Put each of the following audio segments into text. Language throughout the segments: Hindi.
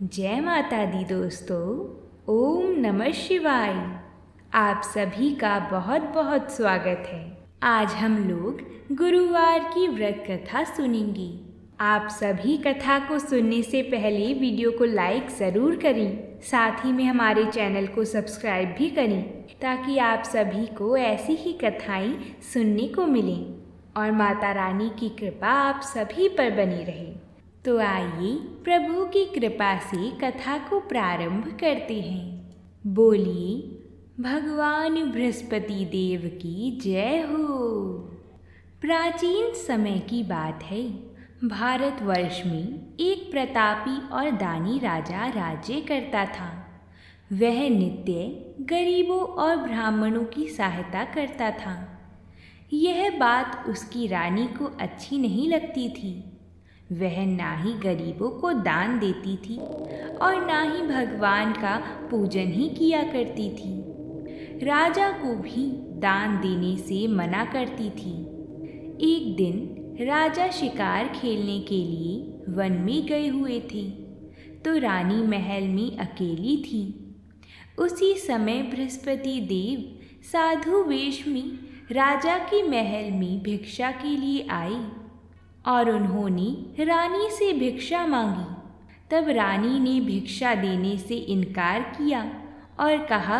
जय माता दी दोस्तों। ओम नमः शिवाय। आप सभी का बहुत बहुत स्वागत है। आज हम लोग गुरुवार की व्रत कथा सुनेंगे। आप सभी कथा को सुनने से पहले वीडियो को लाइक ज़रूर करें, साथ ही में हमारे चैनल को सब्सक्राइब भी करें ताकि आप सभी को ऐसी ही कथाएं सुनने को मिलें और माता रानी की कृपा आप सभी पर बनी रहे। तो आइए प्रभु की कृपा से कथा को प्रारंभ करते हैं। बोलिए भगवान बृहस्पति देव की जय हो। प्राचीन समय की बात है। भारतवर्ष में एक प्रतापी और दानी राजा राज्य करता था। वह नित्य गरीबों और ब्राह्मणों की सहायता करता था। यह बात उसकी रानी को अच्छी नहीं लगती थी। वह ना ही गरीबों को दान देती थी और ना ही भगवान का पूजन ही किया करती थी। राजा को भी दान देने से मना करती थी। एक दिन राजा शिकार खेलने के लिए वन में गए हुए थे तो रानी महल में अकेली थी। उसी समय बृहस्पति देव साधु वेश में राजा के महल में भिक्षा के लिए आए और उन्होंने रानी से भिक्षा मांगी। तब रानी ने भिक्षा देने से इनकार किया और कहा,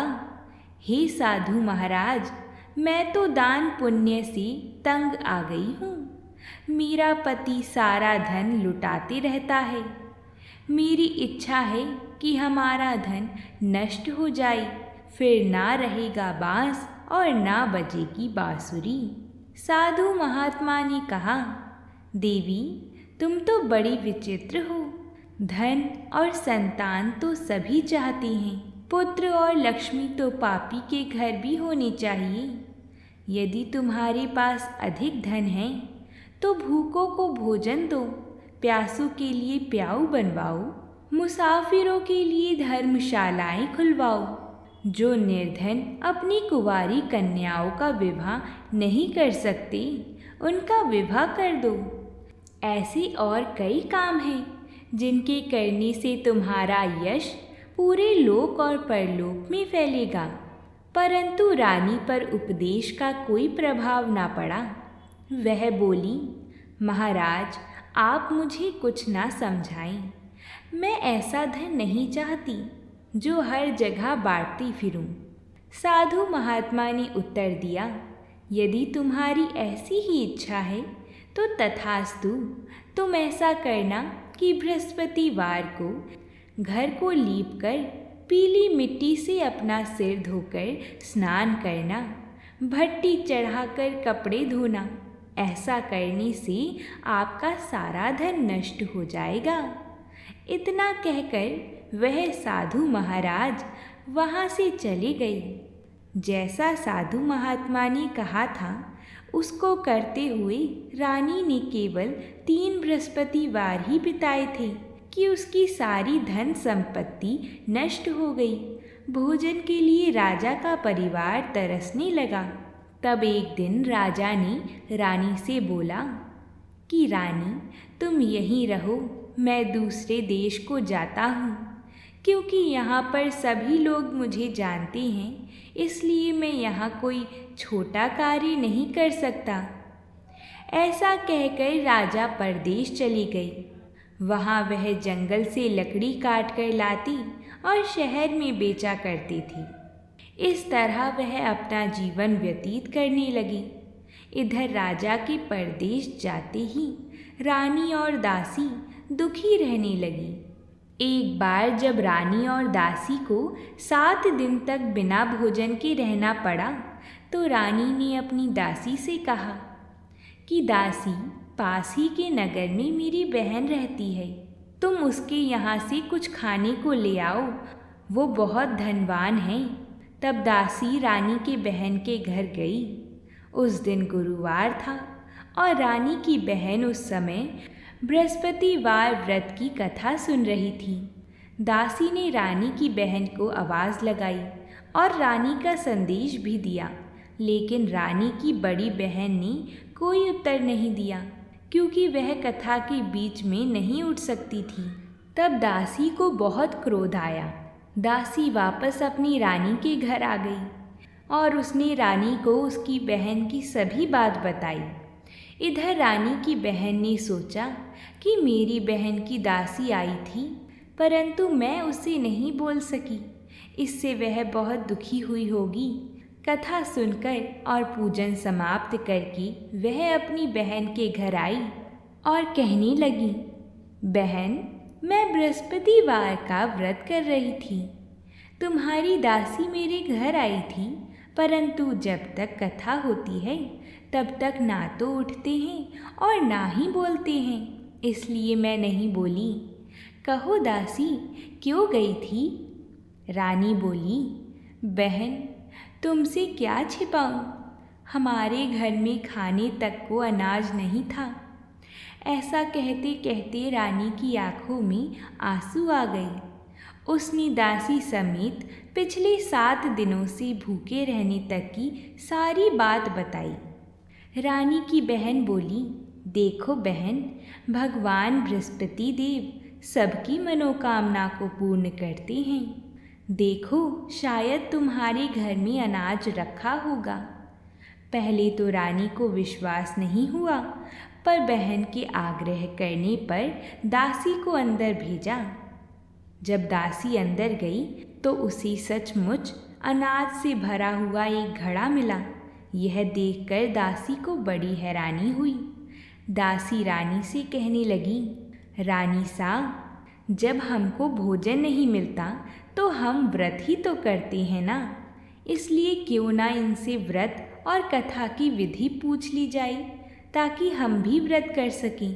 हे साधु महाराज, मैं तो दान पुण्य से तंग आ गई हूँ। मेरा पति सारा धन लुटाते रहता है। मेरी इच्छा है कि हमारा धन नष्ट हो जाए, फिर ना रहेगा बांस और ना बजेगी बांसुरी। साधु महात्मा ने कहा, देवी, तुम तो बड़ी विचित्र हो। धन और संतान तो सभी चाहते हैं। पुत्र और लक्ष्मी तो पापी के घर भी होने चाहिए। यदि तुम्हारे पास अधिक धन है तो भूखों को भोजन दो, प्यासों के लिए प्याऊ बनवाओ, मुसाफिरों के लिए धर्मशालाएं खुलवाओ। जो निर्धन अपनी कुंवारी कन्याओं का विवाह नहीं कर सकते, उनका विवाह कर दो। ऐसे और कई काम हैं जिनके करने से तुम्हारा यश पूरे लोक और परलोक में फैलेगा। परंतु रानी पर उपदेश का कोई प्रभाव ना पड़ा। वह बोली, महाराज, आप मुझे कुछ ना समझाएं। मैं ऐसा धन नहीं चाहती जो हर जगह बांटती फिरूं। साधु महात्मा ने उत्तर दिया, यदि तुम्हारी ऐसी ही इच्छा है तो तथास्तु। तुम ऐसा करना कि बृहस्पतिवार को घर को लीपकर पीली मिट्टी से अपना सिर धोकर स्नान करना, भट्टी चढ़ाकर कपड़े धोना। ऐसा करने से आपका सारा धन नष्ट हो जाएगा। इतना कहकर वह साधु महाराज वहाँ से चले गए। जैसा साधु महात्मा ने कहा था उसको करते हुए रानी ने केवल 3 बृहस्पतिवार ही बिताए थे कि उसकी सारी धन संपत्ति नष्ट हो गई। भोजन के लिए राजा का परिवार तरसने लगा। तब एक दिन राजा ने रानी से बोला कि रानी, तुम यहीं रहो, मैं दूसरे देश को जाता हूँ। क्योंकि यहाँ पर सभी लोग मुझे जानते हैं, इसलिए मैं यहाँ कोई छोटा कार्य नहीं कर सकता। ऐसा कहकर राजा परदेश चली गई। वहाँ वह जंगल से लकड़ी काट कर लाती और शहर में बेचा करती थी। इस तरह वह अपना जीवन व्यतीत करने लगी। इधर राजा के परदेश जाते ही रानी और दासी दुखी रहने लगी। एक बार जब रानी और दासी को 7 दिन तक बिना भोजन के रहना पड़ा तो रानी ने अपनी दासी से कहा कि दासी, पास ही के नगर में मेरी बहन रहती है, तुम उसके यहाँ से कुछ खाने को ले आओ, वो बहुत धनवान है। तब दासी रानी के बहन के घर गई। उस दिन गुरुवार था और रानी की बहन उस समय बृहस्पतिवार व्रत की कथा सुन रही थी। दासी ने रानी की बहन को आवाज़ लगाई और रानी का संदेश भी दिया, लेकिन रानी की बड़ी बहन ने कोई उत्तर नहीं दिया क्योंकि वह कथा के बीच में नहीं उठ सकती थी। तब दासी को बहुत क्रोध आया। दासी वापस अपनी रानी के घर आ गई और उसने रानी को उसकी बहन की सभी बात बताई। इधर रानी की बहन ने सोचा कि मेरी बहन की दासी आई थी, परंतु मैं उसे नहीं बोल सकी, इससे वह बहुत दुखी हुई होगी। कथा सुनकर और पूजन समाप्त करके वह अपनी बहन के घर आई और कहने लगी, बहन, मैं बृहस्पतिवार का व्रत कर रही थी। तुम्हारी दासी मेरे घर आई थी, परंतु जब तक कथा होती है तब तक ना तो उठते हैं और ना ही बोलते हैं, इसलिए मैं नहीं बोली। कहो दासी, क्यों गई थी? रानी बोली, बहन, तुमसे क्या छिपाऊं? हमारे घर में खाने तक को अनाज नहीं था। ऐसा कहते कहते रानी की आंखों में आंसू आ गए। उसने दासी समेत पिछले 7 दिनों से भूखे रहने तक की सारी बात बताई। रानी की बहन बोली, देखो बहन, भगवान बृहस्पति देव सबकी मनोकामना को पूर्ण करते हैं। देखो, शायद तुम्हारे घर में अनाज रखा होगा। पहले तो रानी को विश्वास नहीं हुआ, पर बहन के आग्रह करने पर दासी को अंदर भेजा। जब दासी अंदर गई तो उसे सचमुच अनाज से भरा हुआ एक घड़ा मिला। यह देखकर दासी को बड़ी हैरानी हुई। दासी रानी से कहने लगी, रानी सा, जब हमको भोजन नहीं मिलता तो हम व्रत ही तो करते हैं ना, इसलिए क्यों ना इनसे व्रत और कथा की विधि पूछ ली जाए ताकि हम भी व्रत कर सकें।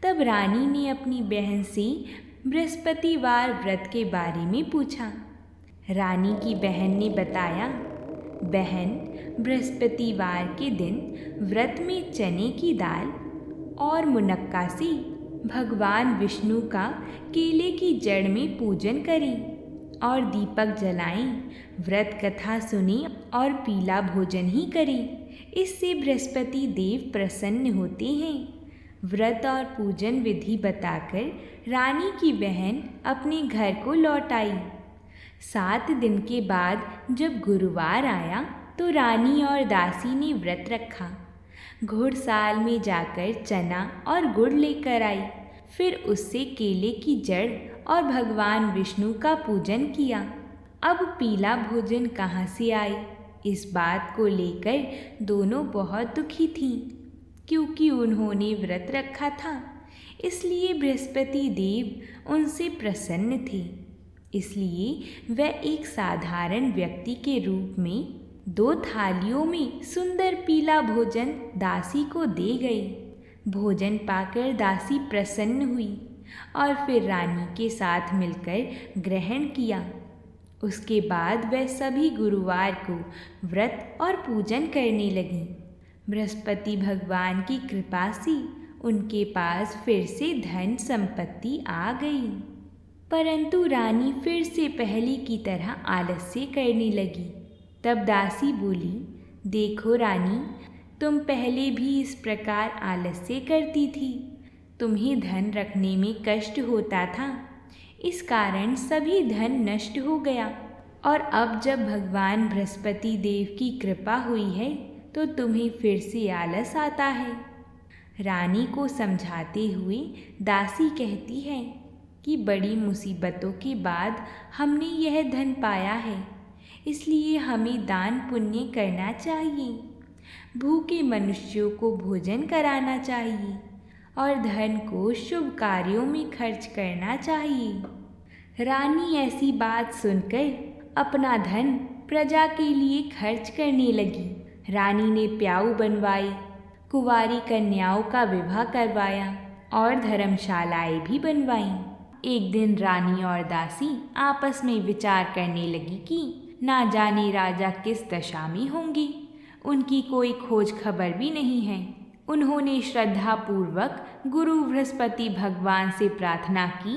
तब रानी ने अपनी बहन से बृहस्पतिवार व्रत के बारे में पूछा। रानी की बहन ने बताया, बहन, बृहस्पतिवार के दिन व्रत में चने की दाल और मुनक्का से भगवान विष्णु का केले की जड़ में पूजन करें और दीपक जलाएं, व्रत कथा सुनें और पीला भोजन ही करें। इससे बृहस्पति देव प्रसन्न होते हैं। व्रत और पूजन विधि बताकर रानी की बहन अपने घर को लौट आई। 7 दिन के बाद जब गुरुवार आया तो रानी और दासी ने व्रत रखा। घुड़साल में जाकर चना और गुड़ लेकर आई, फिर उससे केले की जड़ और भगवान विष्णु का पूजन किया। अब पीला भोजन कहाँ से आए, इस बात को लेकर दोनों बहुत दुखी थीं, क्योंकि उन्होंने व्रत रखा था, इसलिए बृहस्पति देव उनसे प्रसन्न थे। इसलिए वह एक साधारण व्यक्ति के रूप में 2 थालियों में सुंदर पीला भोजन दासी को दे गए। भोजन पाकर दासी प्रसन्न हुई और फिर रानी के साथ मिलकर ग्रहण किया। उसके बाद वह सभी गुरुवार को व्रत और पूजन करने लगीं। बृहस्पति भगवान की कृपा से उनके पास फिर से धन संपत्ति आ गई, परंतु रानी फिर से पहले की तरह आलस्य करने लगी। तब दासी बोली, देखो रानी, तुम पहले भी इस प्रकार आलस्य करती थी। तुम्हें धन रखने में कष्ट होता था, इस कारण सभी धन नष्ट हो गया, और अब जब भगवान बृहस्पति देव की कृपा हुई है तो तुम्हें फिर से आलस आता है। रानी को समझाते हुए दासी कहती है कि बड़ी मुसीबतों के बाद हमने यह धन पाया है, इसलिए हमें दान पुण्य करना चाहिए, भूखे मनुष्यों को भोजन कराना चाहिए और धन को शुभ कार्यों में खर्च करना चाहिए। रानी ऐसी बात सुनकर अपना धन प्रजा के लिए खर्च करने लगी। रानी ने प्याऊ बनवाई, कुंवारी कन्याओं का विवाह करवाया और धर्मशालाएं भी बनवाईं। एक दिन रानी और दासी आपस में विचार करने लगी कि ना जाने राजा किस दशा में होंगे, उनकी कोई खोज खबर भी नहीं है। उन्होंने श्रद्धापूर्वक गुरु बृहस्पति भगवान से प्रार्थना की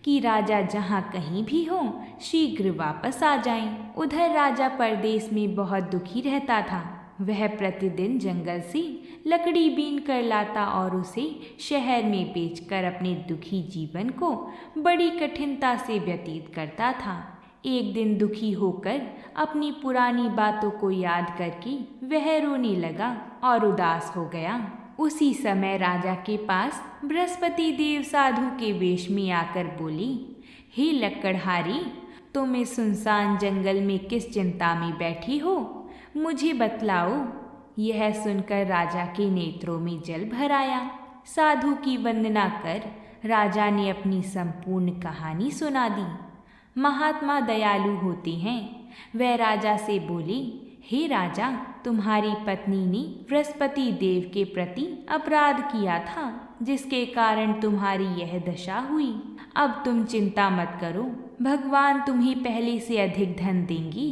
कि राजा जहाँ कहीं भी हों शीघ्र वापस आ जाएं। उधर राजा परदेश में बहुत दुखी रहता था। वह प्रतिदिन जंगल से लकड़ी बीन कर लाता और उसे शहर में बेचकर अपने दुखी जीवन को बड़ी कठिनता से व्यतीत करता था। एक दिन दुखी होकर अपनी पुरानी बातों को याद करके वह रोने लगा और उदास हो गया। उसी समय राजा के पास बृहस्पति देव साधु के वेश में आकर बोली, हे लकड़हारी, तुम इस सुनसान जंगल में किस चिंता में बैठी हो, मुझे बतलाओ। यह सुनकर राजा के नेत्रों में जल भर आया। साधु की वंदना कर राजा ने अपनी संपूर्ण कहानी सुना दी। महात्मा दयालु होते हैं। वह राजा से बोली, हे राजा, तुम्हारी पत्नी ने बृहस्पति देव के प्रति अपराध किया था, जिसके कारण तुम्हारी यह दशा हुई। अब तुम चिंता मत करो, भगवान तुम्हें पहले से अधिक धन देंगी।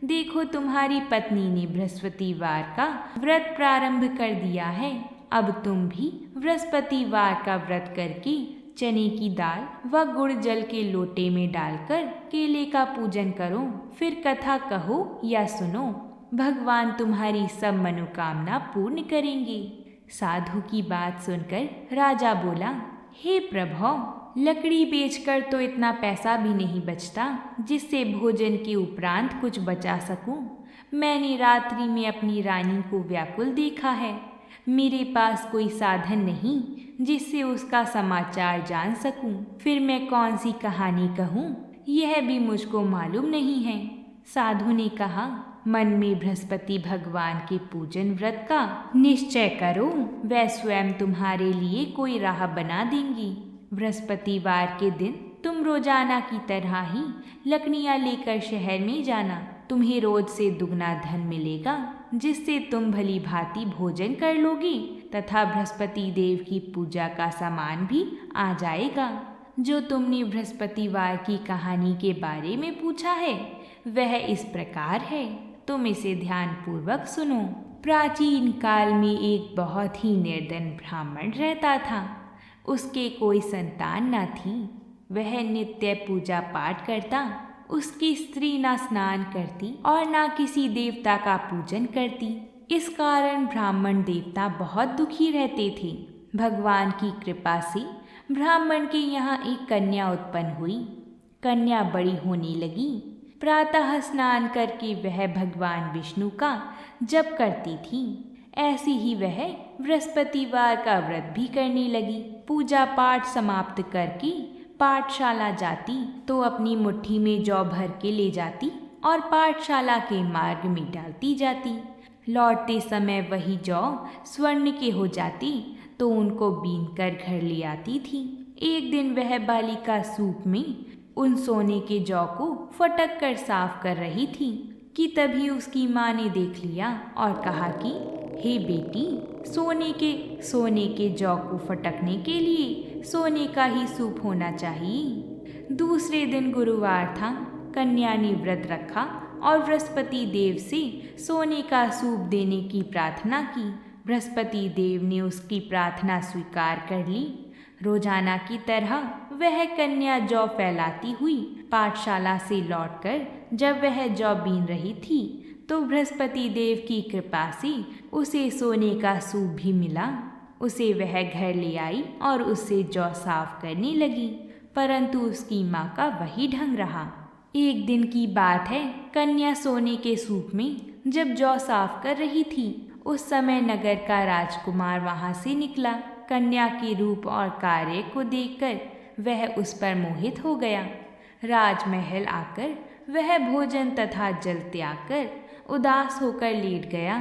देखो, तुम्हारी पत्नी ने बृहस्पतिवार का व्रत प्रारंभ कर दिया है। अब तुम भी बृहस्पतिवार का व्रत करके चने की दाल व गुड़ जल के लोटे में डालकर केले का पूजन करो, फिर कथा कहो या सुनो। भगवान तुम्हारी सब मनोकामना पूर्ण करेंगे। साधु की बात सुनकर राजा बोला, हे प्रभु, लकड़ी बेचकर तो इतना पैसा भी नहीं बचता जिससे भोजन के उपरांत कुछ बचा सकूं। मैंने रात्रि में अपनी रानी को व्याकुल देखा है। मेरे पास कोई साधन नहीं जिससे उसका समाचार जान सकूं। फिर मैं कौन सी कहानी कहूं, यह भी मुझको मालूम नहीं है। साधु ने कहा, मन में बृहस्पति भगवान के पूजन व्रत का निश्चय करो, वह स्वयं तुम्हारे लिए कोई राह बना देंगी। बृहस्पतिवार के दिन तुम रोजाना की तरह ही लकड़ियाँ लेकर शहर में जाना। तुम्हें रोज से दुगना धन मिलेगा, जिससे तुम भली भांति भोजन कर लोगी तथा बृहस्पति देव की पूजा का सामान भी आ जाएगा। जो तुमने बृहस्पतिवार की कहानी के बारे में पूछा है वह इस प्रकार है, तुम इसे ध्यानपूर्वक सुनो। प्राचीन काल में एक बहुत ही निर्धन ब्राह्मण रहता था। उसके कोई संतान न थी। वह नित्य पूजा पाठ करता। उसकी स्त्री ना स्नान करती और ना किसी देवता का पूजन करती। इस कारण ब्राह्मण देवता बहुत दुखी रहते थे। भगवान की कृपा से ब्राह्मण के यहाँ एक कन्या उत्पन्न हुई। कन्या बड़ी होने लगी। प्रातः स्नान करके वह भगवान विष्णु का जप करती थी। ऐसे ही वह बृहस्पतिवार का व्रत भी करने लगी। पूजा पाठ समाप्त करके पाठशाला जाती तो अपनी मुट्ठी में जौ भर के ले जाती और पाठशाला के मार्ग में डालती जाती। लौटते समय वही जौ स्वर्ण के हो जाती तो उनको बीन कर घर ले आती थी। एक दिन वह बालिका सूप में उन सोने के जौ को फटक कर साफ कर रही थी कि तभी उसकी माँ ने देख लिया और कहा कि हे बेटी, सोने के जौ को फटकने के लिए सोने का ही सूप होना चाहिए। दूसरे दिन गुरुवार था। कन्या ने व्रत रखा और बृहस्पति देव से सोने का सूप देने की प्रार्थना की। बृहस्पति देव ने उसकी प्रार्थना स्वीकार कर ली। रोजाना की तरह वह कन्या जौ फैलाती हुई पाठशाला से लौटकर जब वह जौ बीन रही थी तो बृहस्पति देव की कृपा से उसे सोने का सूप भी मिला। उसे वह घर ले आई और उससे जौ साफ करने लगी, परंतु उसकी माँ का वही ढंग रहा। एक दिन की बात है, कन्या सोने के सूप में जब जौ साफ कर रही थी उस समय नगर का राजकुमार वहाँ से निकला। कन्या के रूप और कार्य को देखकर वह उस पर मोहित हो गया। राजमहल आकर वह भोजन तथा जल त्याग कर उदास होकर लेट गया।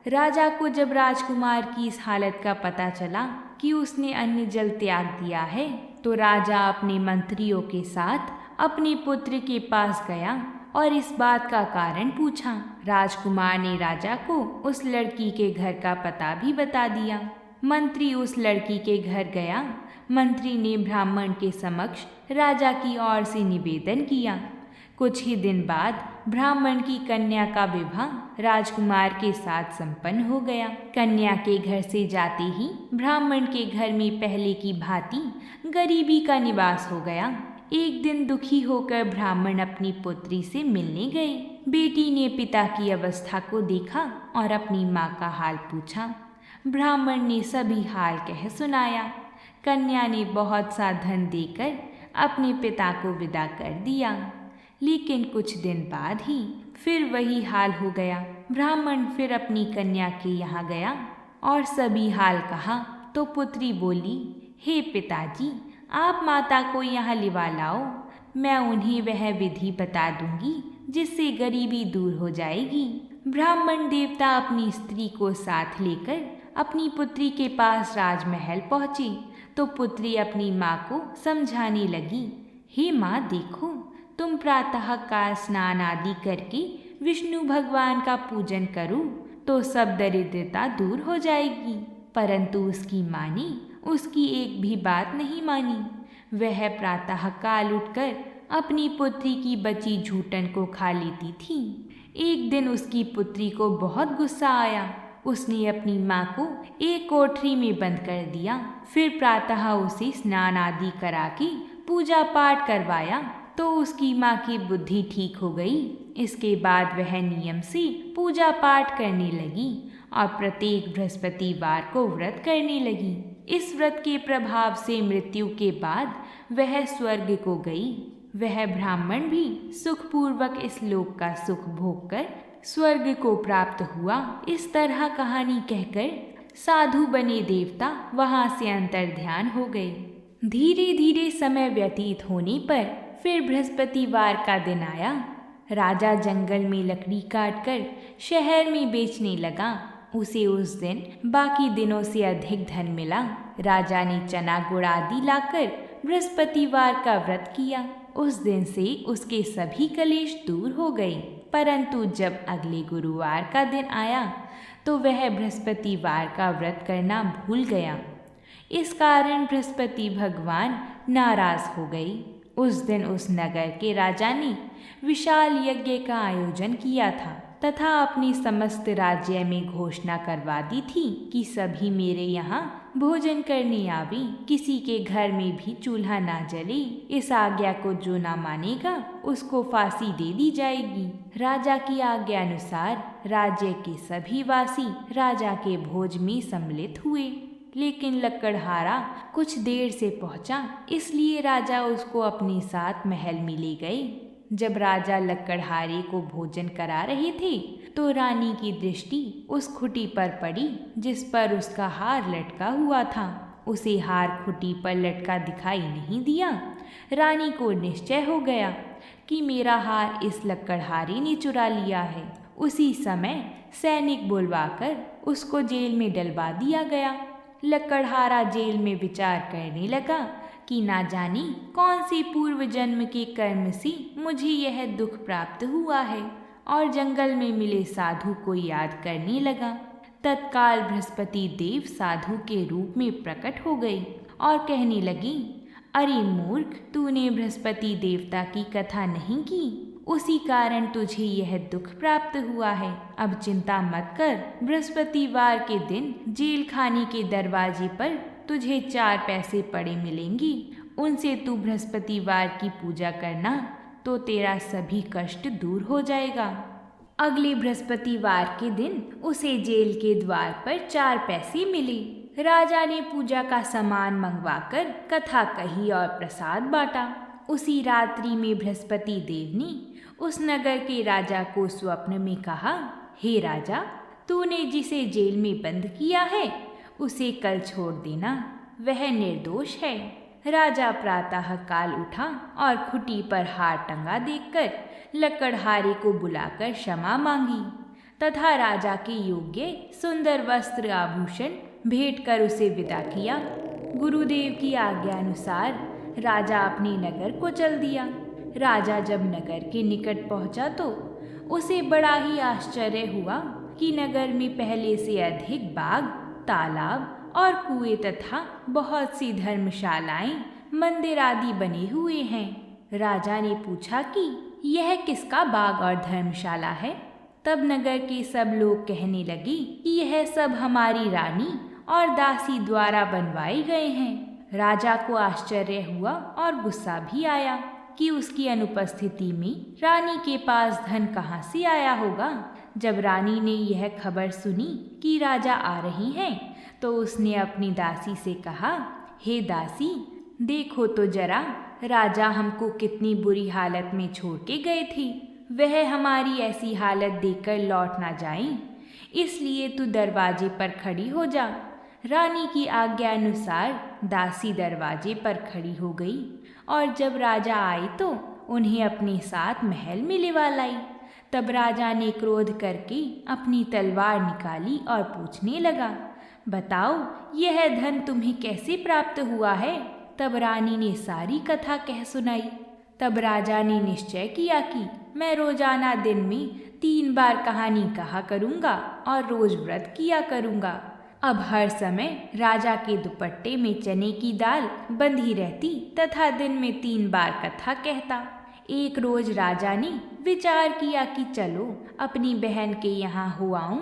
राजा को जब राजकुमार की इस हालत का पता चला कि उसने अन्न जल त्याग दिया है तो राजा अपने मंत्रियों के साथ अपने पुत्र के पास गया और इस बात का कारण पूछा। राजकुमार ने राजा को उस लड़की के घर का पता भी बता दिया। मंत्री उस लड़की के घर गया। मंत्री ने ब्राह्मण के समक्ष राजा की ओर से निवेदन किया। कुछ ही दिन बाद ब्राह्मण की कन्या का विवाह राजकुमार के साथ संपन्न हो गया। कन्या के घर से जाते ही ब्राह्मण के घर में पहले की भांति गरीबी का निवास हो गया। एक दिन दुखी होकर ब्राह्मण अपनी पुत्री से मिलने गए। बेटी ने पिता की अवस्था को देखा और अपनी माँ का हाल पूछा। ब्राह्मण ने सभी हाल कह सुनाया। कन्या ने बहुत सा धन देकर अपने पिता को विदा कर दिया, लेकिन कुछ दिन बाद ही फिर वही हाल हो गया। ब्राह्मण फिर अपनी कन्या के यहाँ गया और सभी हाल कहा तो पुत्री बोली, हे पिताजी, आप माता को यहाँ लिवा लाओ, मैं उन्हें वह विधि बता दूंगी जिससे गरीबी दूर हो जाएगी। ब्राह्मण देवता अपनी स्त्री को साथ लेकर अपनी पुत्री के पास राजमहल पहुँचे तो पुत्री अपनी माँ को समझाने लगी, हे माँ देखो, तुम प्रातः काल स्नान आदि करके विष्णु भगवान का पूजन करो तो सब दरिद्रता दूर हो जाएगी। परंतु उसकी माँ ने उसकी एक भी बात नहीं मानी। वह प्रातः काल उठकर अपनी पुत्री की बची झूठन को खा लेती थी। एक दिन उसकी पुत्री को बहुत गुस्सा आया। उसने अपनी माँ को एक कोठरी में बंद कर दिया। फिर प्रातः उसे स्नान आदि करा के पूजा पाठ करवाया तो उसकी माँ की बुद्धि ठीक हो गई। इसके बाद वह नियम से पूजा पाठ करने लगी और प्रत्येक बृहस्पतिवार को व्रत करने लगी। इस व्रत के प्रभाव से मृत्यु के बाद वह स्वर्ग को गई। वह ब्राह्मण भी सुखपूर्वक इस लोक का सुख भोग कर स्वर्ग को प्राप्त हुआ। इस तरह कहानी कहकर साधु बने देवता वहां से अंतर्ध्यान हो गए। धीरे धीरे समय व्यतीत होने पर फिर बृहस्पतिवार का दिन आया। राजा जंगल में लकड़ी काटकर शहर में बेचने लगा। उसे उस दिन बाकी दिनों से अधिक धन मिला। राजा ने चना गुड़ आदि लाकर बृहस्पतिवार का व्रत किया। उस दिन से उसके सभी कलेश दूर हो गए। परंतु जब अगले गुरुवार का दिन आया तो वह बृहस्पतिवार का व्रत करना भूल गया। इस कारण बृहस्पति भगवान नाराज हो गए। उस दिन उस नगर के राजा ने विशाल यज्ञ का आयोजन किया था तथा अपनी समस्त राज्य में घोषणा करवा दी थी कि सभी मेरे यहाँ भोजन करने आवे, किसी के घर में भी चूल्हा ना जले। इस आज्ञा को जो ना मानेगा उसको फांसी दे दी जाएगी। राजा की आज्ञा अनुसार राज्य के सभी वासी राजा के भोज में सम्मिलित हुए, लेकिन लकड़हारा कुछ देर से पहुंचा, इसलिए राजा उसको अपने साथ महल में ले गए। जब राजा लकड़हारे को भोजन करा रहे थे तो रानी की दृष्टि उस खुटी पर पड़ी जिस पर उसका हार लटका हुआ था। उसे हार खुटी पर लटका दिखाई नहीं दिया। रानी को निश्चय हो गया कि मेरा हार इस लकड़हारे ने चुरा लिया है। उसी समय सैनिक बुलवाकर उसको जेल में डलवा दिया गया। लकड़हारा जेल में विचार करने लगा कि ना जाने कौन से पूर्व जन्म के कर्म से मुझे यह दुख प्राप्त हुआ है, और जंगल में मिले साधु को याद करने लगा। तत्काल बृहस्पति देव साधु के रूप में प्रकट हो गए और कहने लगी, अरे मूर्ख, तूने बृहस्पति देवता की कथा नहीं की, उसी कारण तुझे यह दुख प्राप्त हुआ है। अब चिंता मत कर, बृहस्पतिवार के दिन जेल खाने के दरवाजे पर तुझे 4 पैसे पड़े मिलेंगी। उनसे तू बृहस्पतिवार की पूजा करना तो तेरा सभी कष्ट दूर हो जाएगा। अगले बृहस्पतिवार के दिन उसे जेल के द्वार पर 4 पैसे मिले। राजा ने पूजा का सामान मंगवाकर कथा कही और प्रसाद बांटा। उसी रात्रि में बृहस्पति देव ने उस नगर के राजा को स्वप्न में कहा, हे राजा, तूने जिसे जेल में बंद किया है उसे कल छोड़ देना, वह निर्दोष है। राजा प्रातः काल उठा और खुटी पर हार टंगा देखकर लकड़हारे को बुलाकर क्षमा मांगी तथा राजा के योग्य सुंदर वस्त्र आभूषण भेंट कर उसे विदा किया। गुरुदेव की आज्ञा अनुसार राजा अपने नगर को चल दिया। राजा जब नगर के निकट पहुंचा तो उसे बड़ा ही आश्चर्य हुआ कि नगर में पहले से अधिक बाग, तालाब और कुएं तथा बहुत सी धर्मशालाएं, मंदिर आदि बने हुए हैं। राजा ने पूछा कि यह किसका बाग और धर्मशाला है। तब नगर के सब लोग कहने लगे कि यह सब हमारी रानी और दासी द्वारा बनवाए गए हैं। राजा को आश्चर्य हुआ और गुस्सा भी आया। कि उसकी अनुपस्थिति में रानी के पास धन कहाँ से आया होगा। जब रानी ने यह खबर सुनी कि राजा आ रही हैं, तो उसने अपनी दासी से कहा, हे दासी, देखो तो जरा, राजा हमको कितनी बुरी हालत में छोड़ के गए थे। वह हमारी ऐसी हालत देखकर लौट ना जाएं, इसलिए तू दरवाजे पर खड़ी हो जा। रानी की आज्ञा अनुसार दासी दरवाजे पर खड़ी हो गई और जब राजा आए तो उन्हें अपने साथ महल में लिवा लाई। तब राजा ने क्रोध करके अपनी तलवार निकाली और पूछने लगा, बताओ यह धन तुम्हें कैसे प्राप्त हुआ है। तब रानी ने सारी कथा कह सुनाई। तब राजा ने निश्चय किया कि मैं रोजाना दिन में 3 बार कहानी कहा करूँगा और रोज व्रत किया करूँगा। अब हर समय राजा के दुपट्टे में चने की दाल बंधी रहती तथा दिन में 3 बार कथा कहता। एक रोज राजा ने विचार किया कि चलो अपनी बहन के यहाँ हो आऊं।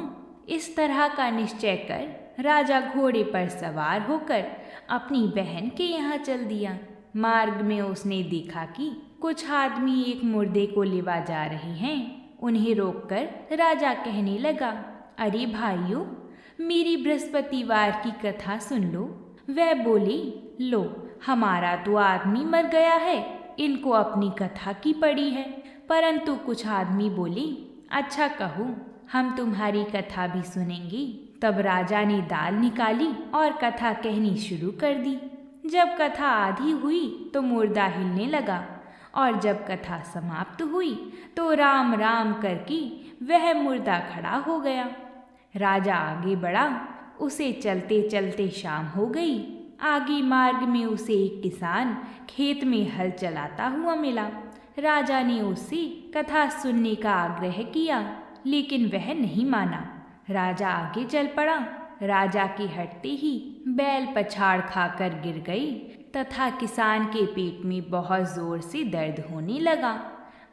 इस तरह का निश्चय कर राजा घोड़े पर सवार होकर अपनी बहन के यहाँ चल दिया। मार्ग में उसने देखा कि कुछ आदमी एक मुर्दे को लिवा जा रहे हैं। उन्हें रोककर राजा कहने लगा, अरे भाइयों, मेरी बृहस्पतिवार की कथा सुन लो। वह बोले, लो, हमारा तो आदमी मर गया है, इनको अपनी कथा की पड़ी है। परंतु कुछ आदमी बोले, अच्छा कहो, हम तुम्हारी कथा भी सुनेंगे। तब राजा ने दाल निकाली और कथा कहनी शुरू कर दी। जब कथा आधी हुई तो मुर्दा हिलने लगा और जब कथा समाप्त हुई तो राम राम करके वह मुर्दा खड़ा हो गया। राजा आगे बढ़ा। उसे चलते चलते शाम हो गई। आगे मार्ग में उसे एक किसान खेत में हल चलाता हुआ मिला। राजा ने उससे कथा सुनने का आग्रह किया, लेकिन वह नहीं माना। राजा आगे चल पड़ा। राजा के हटते ही बैल पछाड़ खाकर गिर गई तथा किसान के पेट में बहुत जोर से दर्द होने लगा।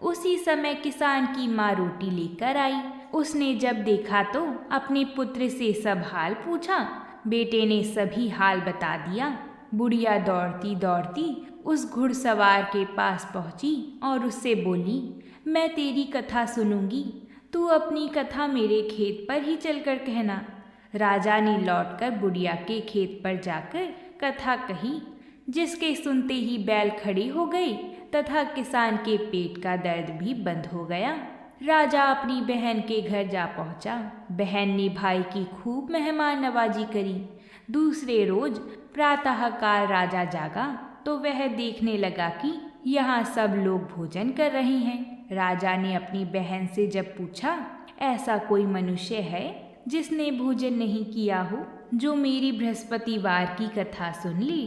उसी समय किसान की माँ रोटी लेकर आई। उसने जब देखा तो अपने पुत्र से सब हाल पूछा। बेटे ने सभी हाल बता दिया। बुढ़िया दौड़ती दौड़ती उस घुड़सवार के पास पहुंची और उससे बोली, मैं तेरी कथा सुनूंगी, तू अपनी कथा मेरे खेत पर ही चलकर कहना। राजा ने लौटकर बुढ़िया के खेत पर जाकर कथा कही, जिसके सुनते ही बैल खड़ी हो गई तथा किसान के पेट का दर्द भी बंद हो गया। राजा अपनी बहन के घर जा पहुंचा। बहन ने भाई की खूब मेहमान नवाजी करी। दूसरे रोज प्रातःकाल राजा जागा तो वह देखने लगा कि यहाँ सब लोग भोजन कर रहे हैं। राजा ने अपनी बहन से जब पूछा, ऐसा कोई मनुष्य है जिसने भोजन नहीं किया हो, जो मेरी बृहस्पतिवार की कथा सुन ली?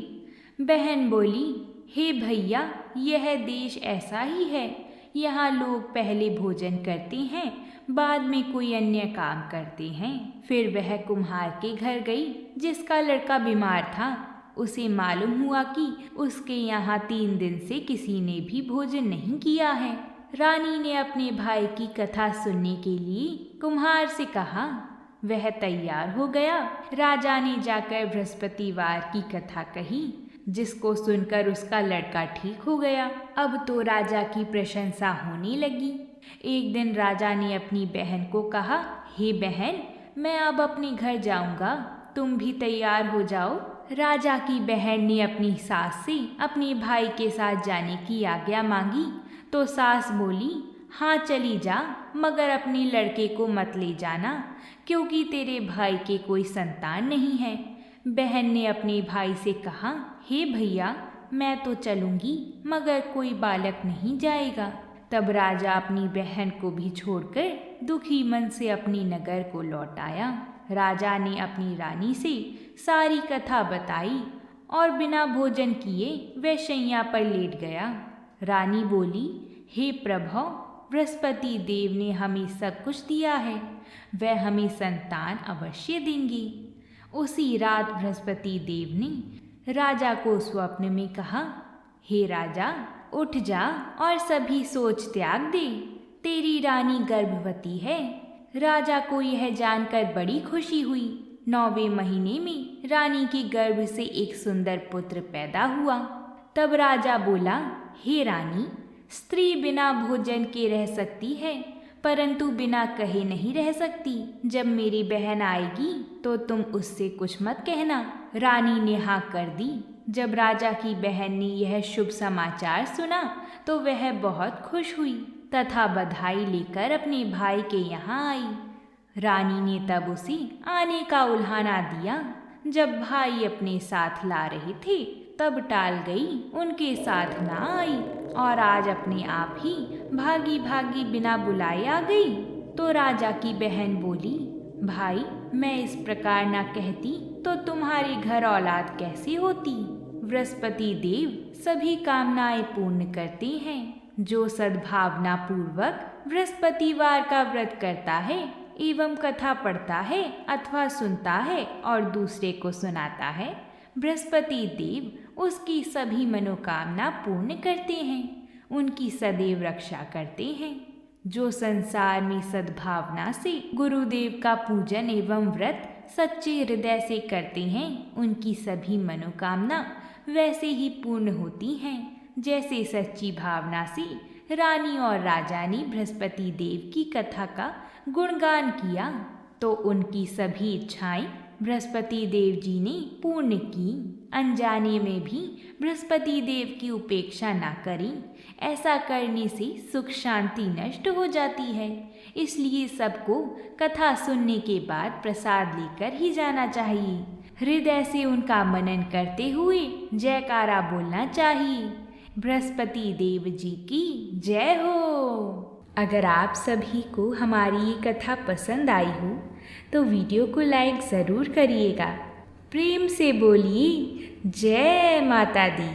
बहन बोली, हे भैया, यह देश ऐसा ही है। यहाँ लोग पहले भोजन करते हैं, बाद में कोई अन्य काम करते हैं। फिर वह कुम्हार के घर गई जिसका लड़का बीमार था। उसे मालूम हुआ कि उसके यहाँ 3 दिन से किसी ने भी भोजन नहीं किया है। रानी ने अपने भाई की कथा सुनने के लिए कुम्हार से कहा। वह तैयार हो गया। राजा ने जाकर बृहस्पतिवार की कथा कही, जिसको सुनकर उसका लड़का ठीक हो गया। अब तो राजा की प्रशंसा होने लगी। एक दिन राजा ने अपनी बहन को कहा, हे बहन, मैं अब अपने घर जाऊंगा, तुम भी तैयार हो जाओ। राजा की बहन ने अपनी सास से अपने भाई के साथ जाने की आज्ञा मांगी तो सास बोली, हाँ चली जा, मगर अपने लड़के को मत ले जाना, क्योंकि तेरे भाई के कोई संतान नहीं है। बहन ने अपने भाई से कहा, हे भैया, मैं तो चलूँगी, मगर कोई बालक नहीं जाएगा। तब राजा अपनी बहन को भी छोड़कर दुखी मन से अपनी नगर को लौट आया। राजा ने अपनी रानी से सारी कथा बताई और बिना भोजन किए वह शैया पर लेट गया। रानी बोली, हे प्रभु, बृहस्पति देव ने हमें सब कुछ दिया है, वह हमें संतान अवश्य देंगे। उसी रात बृहस्पति देव ने राजा को स्वप्न में कहा, हे राजा, उठ जा और सभी सोच त्याग दे, तेरी रानी गर्भवती है। राजा को यह जानकर बड़ी खुशी हुई। 9वें महीने में रानी के गर्भ से एक सुंदर पुत्र पैदा हुआ। तब राजा बोला, हे रानी, स्त्री बिना भोजन के रह सकती है, परंतु बिना कहे नहीं रह सकती। जब मेरी बहन आएगी तो तुम उससे कुछ मत कहना। रानी ने हाँ कर दी। जब राजा की बहन ने यह शुभ समाचार सुना तो वह बहुत खुश हुई तथा बधाई लेकर अपने भाई के यहाँ आई। रानी ने तब उसे आने का उल्हाना दिया। जब भाई अपने साथ ला रहे थे तब टाल गई, उनके साथ ना आई और आज अपने आप ही भागी भागी बिना बुलाए आ गई। तो राजा की बहन बोली, भाई मैं इस प्रकार ना कहती तो तुम्हारे घर औलाद कैसे होती। बृहस्पति देव सभी कामनाएं पूर्ण करते हैं। जो सद्भावना पूर्वक बृहस्पतिवार का व्रत करता है एवं कथा पढ़ता है अथवा सुनता है और दूसरे को सुनाता है, बृहस्पति देव उसकी सभी मनोकामना पूर्ण करते हैं, उनकी सदैव रक्षा करते हैं। जो संसार में सद्भावना से गुरुदेव का पूजन एवं व्रत सच्चे हृदय से करते हैं, उनकी सभी मनोकामना वैसे ही पूर्ण होती हैं जैसे सच्ची भावना से रानी और राजा ने बृहस्पति देव की कथा का गुणगान किया तो उनकी सभी इच्छाएं बृहस्पति देव जी ने पूर्ण की। अनजाने में भी बृहस्पति देव की उपेक्षा ना करें, ऐसा करने से सुख शांति नष्ट हो जाती है। इसलिए सबको कथा सुनने के बाद प्रसाद लेकर ही जाना चाहिए। हृदय से उनका मनन करते हुए जयकारा बोलना चाहिए। बृहस्पति देव जी की जय हो। अगर आप सभी को हमारी ये कथा पसंद आई हो तो वीडियो को लाइक ज़रूर करिएगा। प्रेम से बोलिए जय माता दी।